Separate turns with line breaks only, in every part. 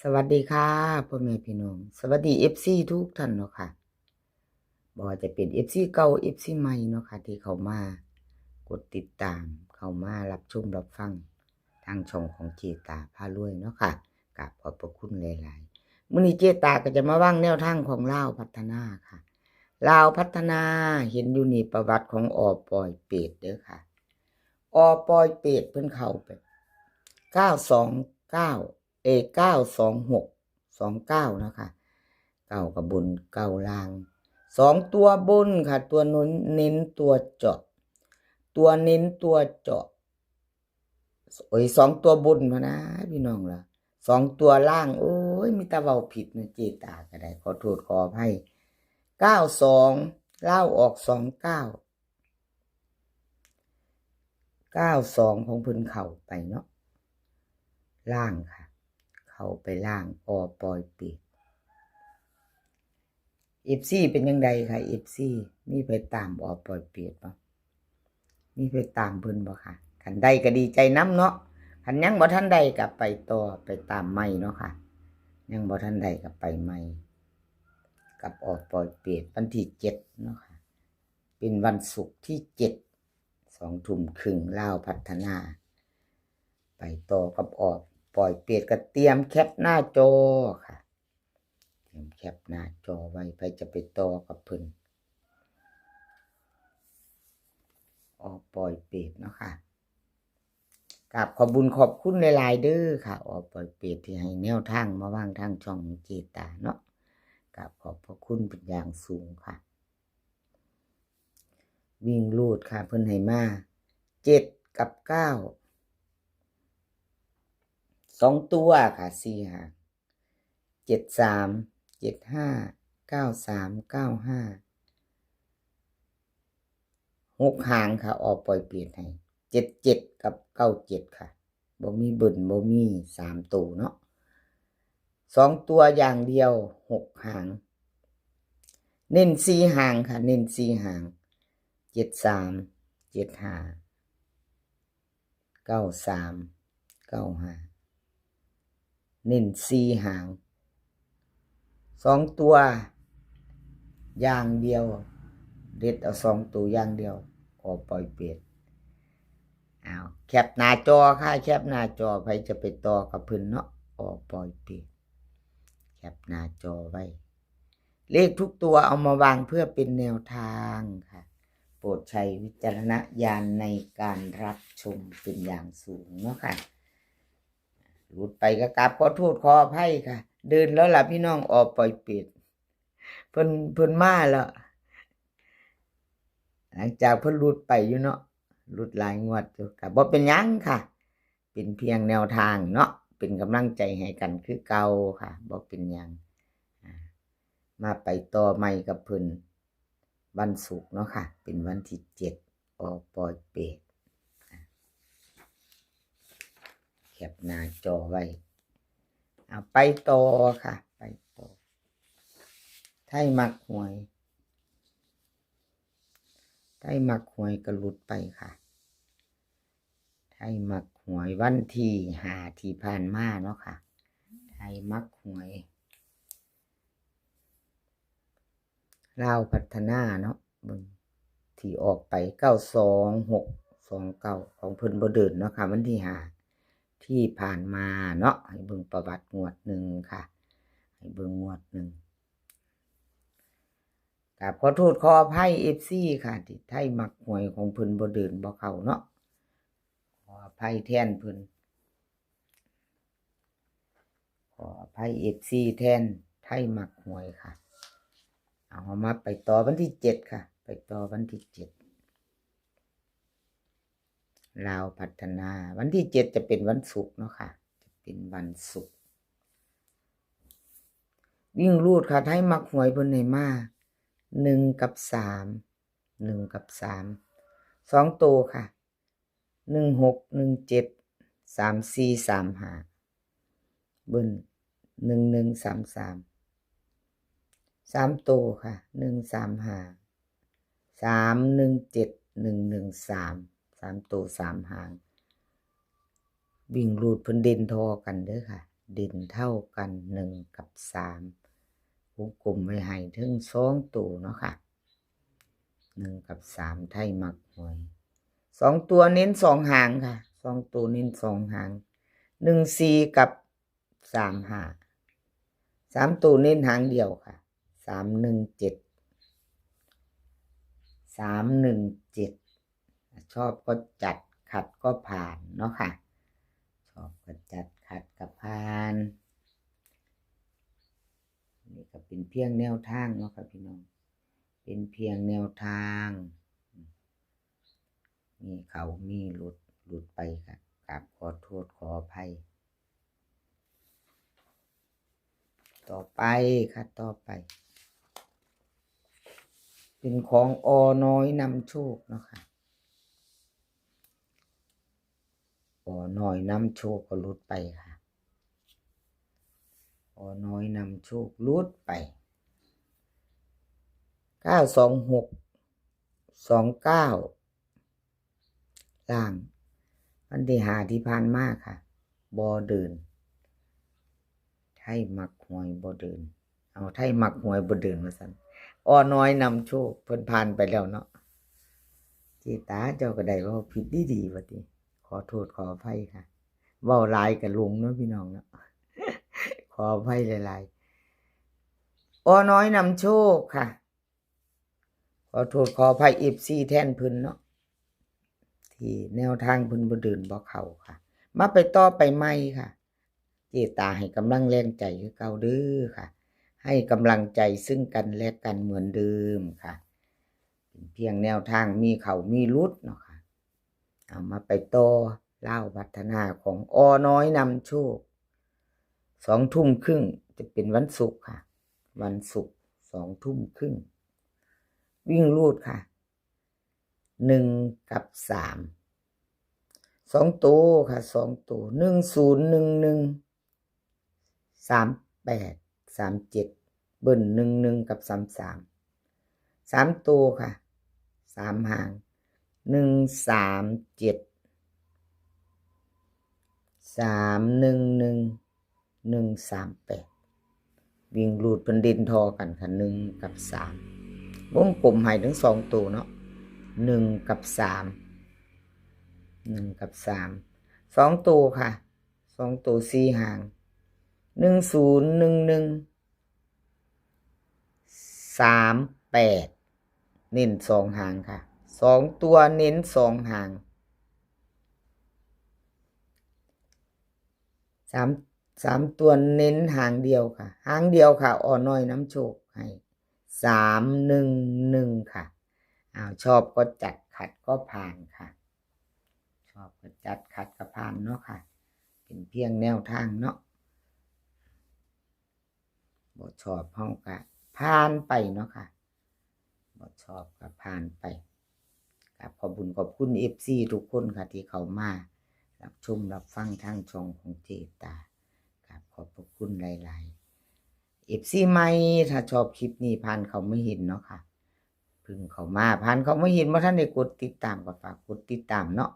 สวัสดีค่ะพ่อแม่พี่น้องสวัสดีFCทุกท่านเนาะค่ะบ่ว่าจะเป็นFCเก่า FC ใหม่เนาะค่ะที่เข้ามากดติดตามเข้ามารับชมรับฟังทางช่องของเจตาพารวยเนาะค่ะกราบขอบพระคุณหลายๆมื้อนี้เจตาก็จะมาว่างแนวทางของลาวพัฒนาค่ะลาวพัฒนาเห็นอยู่นี่ประวัติของปอยเป็ดเด้อค่ะปอยเป็ดเพิ่นเข้าไป92992629นะคะเก้ากับบนเก้าล่าง2ตัวบนค่ะตัวเน้นตัวเจาะตัวเน้นตัวเจาะ2ตัวบนพะนะพี่น้องล่ะ2ตัวล่างโอ้ยมีแต่เว้าผิดนะเจตาก็ได้ขอโทษขออภัย92ลาวออก2992ของเพิ่นเข้าไปเนาะล่างค่ะเข้าไปล่างปอยเป็ดFC เป็นยังไงค่ะ FC มีไปตามปอยเป็ดบ่มีไปตามเพิ่นบ่ค่ะคันใดก็ดีใจนำเนาะคันยังบ่ทันใดก็ไปต่อไปตามใหม่เนาะค่ะยังบ่ทันใดก็ไปใหม่กับปอยเป็ดวันที่7เนาะค่ะเป็นวันศุกร์ที่7 20:30ลาวพัฒนาไปต่อกับปอยเป็ดก็เตรียมแคปหน้าจอค่ะเตรียมแคปหน้าจอไว้ไปจะไปต่อกับเพิ่นปอยเป็ดเนาะค่ะกราบขอบบุญขอบคุณหลายๆเด้อค่ะปอยเป็ดที่ให้แนวทางมาวางทางช่องเจตาเนาะกราบขอบพระคุณเป็นอย่างสูงค่ะวิ่งลูดค่ะเพิ่นให้มา7กับ9 2ตัวค่ะ4หาง73 75 93 95 6หางค่ะปล่อยเปลี่ยนให้77กับ97ค่ะบ่มีเบิ่นบ่มี3ตัวเนาะ2ตัวอย่างเดียว6หางเน้น4หางค่ะเน้น4หาง73 75 93 95เน้น4หาง2ตัวอย่างเดียวเด็ดเอา2ตัวอย่างเดียวปล่อยเปลี่ยนแคปหน้าจอค่ะแคปหน้าจอใครจะไปต่อกับเพิ่นเนาะปล่อยเปลี่ยนแคปหน้าจอไว้เลขทุกตัวเอามาวางเพื่อเป็นแนวทางค่ะโปรดใช้วิจารณญาณในการรับชมเป็นอย่างสูงเนาะค่ะหลุดไปก็กราบขอโทษขออภัยค่ะเดินแล้วล่ะพี่น้องปล่อยเปลี่ยนเพิ่นมาแล้วหลังจากเพิ่นหลุดไปอยู่เนาะหลุดหลายงวดอยู่ก็บ่เป็นหยังค่ะเป็นเพียงแนวทางเนาะเป็นกำลังใจให้กันคือเก่าค่ะบ่เป็นหยังมาไปต่อใหม่กับเพิ่นวันศุกร์เนาะค่ะเป็นวันที่7ปอยเป็ดแคปหน้าจอไว้ไปต่อค่ะไปต่อไทยมักหวยก็หลุดไปค่ะไทยมักหวยวันที่5ที่ผ่านมาเนาะค่ะไทยมักหวยลาวพัฒนาเนาะเบิ่งที่ออกไป92629ของเพิ่นบ่เดินเนาะค่ะวันที่5ที่ผ่านมาเนาะให้เบิ่งประวัติงวด1ค่ะให้เบิ่งงวด1กราบขอโทษขออภัย FC ค่ะที่ไทยมักหวยของเพิ่นบ่เดินบ่เข้าเนาะขออภัยแทนเพิ่นขออภัย FC แทนไทยมักหวยค่ะเอามาไปต่อวันที่7ค่ะไปต่อวันที่7ลาวพัฒนาวันที่7จะเป็นวันศุกร์เนาะค่ะจะเป็นวันศุกร์วิ่งรูดค่ะไทยมักหวยเพิ่นให้มา1กับ3 1กับ3 2ตัวค่ะ16 17 34 35เบิ่น1133 3ตัวค่ะ135 317 113 3ตัว3หางวิ่งรูดเพิ่นเด่นทอกันเด้อค่ะ เด่นเท่ากัน1กับ3วงกลมไว้ให้ถึง2ตัวเนาะค่ะ1กับ3ไทยมักหวย2ตัวเน้น2หางค่ะ2ตัวเน้น2หาง1 4กับ3 5 3ตัวเน้นหางเดียวค่ะ3 1 7 3 1 7ชอบก็จัดขัดก็ผ่านเนาะค่ะชอบก็จัดขัดกับผ่านนี่ก็เป็นเพียงแนวทางเนาะค่ะพี่น้องเป็นเพียงแนวทางมีเขามีหลุดไปค่ะกราบขอโทษขออภัยต่อไปค่ะต่อไปเป็นของอน้อยนำโชคเนาะค่ะอน้อยนำโชคก็หลุดไปค่ะอน้อยนำโชคหลุดไป926 29ล่างวันที่5ที่ผ่านมาค่ะบ่เดินไทยมักหวยบ่เดินเอาไทยมักหวยบ่เดินว่าซั่นอ้อน้อยนำโชคเพิ่นผ่านไปแล้วเนาะเจตาเจ้าก็ได้เว้าผิดดีๆว่าติขอโทษขออภัยค่ะเว้าหลายก็หลงเนาะพี่น้องเนาะขออภัยหลายๆอ้อน้อยนำโชคค่ะขอโทษขออภัย FC แทนเพิ่นเนาะที่แนวทางเพิ่นบ่เดินบ่เข้าค่ะมาไปต่อไปใหม่ค่ะเจตาให้กำลังแรงใจคือเก่าเด้อค่ะให้กำลังใจซึ่งกันและกันเหมือนเดิมค่ะเป็นเพียงแนวทางมีเขามีรุดเนาะค่ะเอามาไปต่อเล่าพัฒนาของอน้อยนำโชค2 ทุ่มครึ่งจะเป็นวันศุกร์ค่ะวันศุกร์2 ทุ่มครึ่งวิ่งรูดค่ะ1กับ3 2ตัวค่ะ2ตัว1011 38 37เบิ้ล11กับ33 3ตัวค่ะ3หาง137 311 138วิ่งรูดเป็นดินทอกันค่ะ1กับ3วงกลมให้ทั้ง2ตัวเนาะ1กับ3 1กับ3 2ตัวค่ะ2ตัว4หาง1011 38เน้น2หางค่ะ2ตัวเน้น2หาง3ตัวเน้นหางเดียวค่ะหางเดียวค่ะอ่อนน้อยน้ำโชคให้311ค่ะชอบก็จัดขัดก็ผ่านค่ะชอบก็จัดขัดก็ผ่านเนาะค่ะเป็นเพียงแนวทางเนาะบ่ชอบเฮาก็ผ่านไปเนาะค่ะบ่ชอบก็ผ่านไปครับขอบคุญขอบคุณ FC ทุกคนค่ะที่เข้ามารับชมรับฟังทางช่องของเจตาครับขอบพระคุณหลายๆ FC ใหม่ถ้าชอบคลิปนี้ผ่านเขาไม่เห็นเนาะค่ะเพิ่งเข้ามาผ่านเขาไม่เห็นบ่ทันได้กดติดตามก็ฝากกดติดตามเนาะ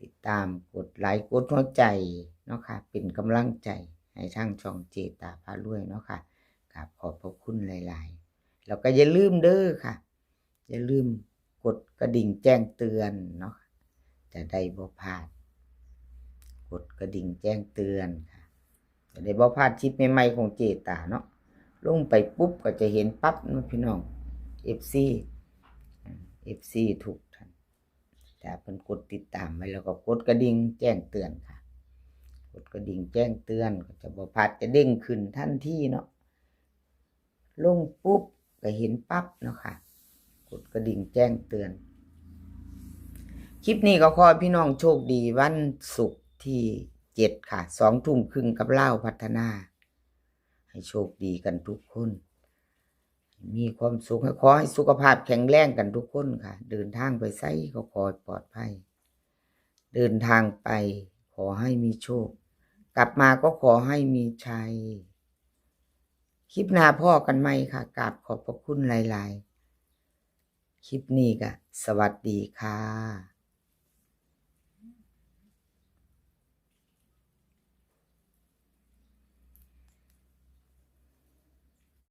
ติดตามกดไลค์กดหัวใจเนาะค่ะเป็นกำลังใจให้ทางช่องเจตาพารวยเนาะค่ะครับขอบพระคุณหลายๆแล้วก็อย่าลืมเด้อค่ะอย่าลืมกดกระดิ่งแจ้งเตือนเนาะจะได้บ่พลาดกดกระดิ่งแจ้งเตือนค่ะจะได้บ่พลาดคลิปใหม่ๆของเจตาเนาะลงไปปุ๊บก็จะเห็นปั๊บนะพี่น้อง FC ทุกท่านแต่เพิ่นกดติดตามไว้แล้วก็กดกระดิ่งแจ้งเตือนค่ะกดกระดิ่งแจ้งเตือนก็จะบ่พลาดจะเด้งขึ้นทันทีเนาะลงปุ๊บก็เห็นปั๊บเนาะค่ะกดกระดิ่งแจ้งเตือนคลิปนี้ก็ขอพี่น้องโชคดีวันศุกร์ที่7ค่ะ2 ทุ่มครึ่งกับเล่าพัฒนาให้โชคดีกันทุกคนมีความสุขขอให้สุขภาพแข็งแรงกันทุกคนค่ะเดินทางไปไสก็ขอปลอดภัยเดินทางไปขอให้มีโชคกลับมาก็ขอให้มีชัยคลิปหน้าพ่อกันไหมค่ะกราบขอบพระคุณหลายๆคลิปนี้ก็สวัสดีค่ะ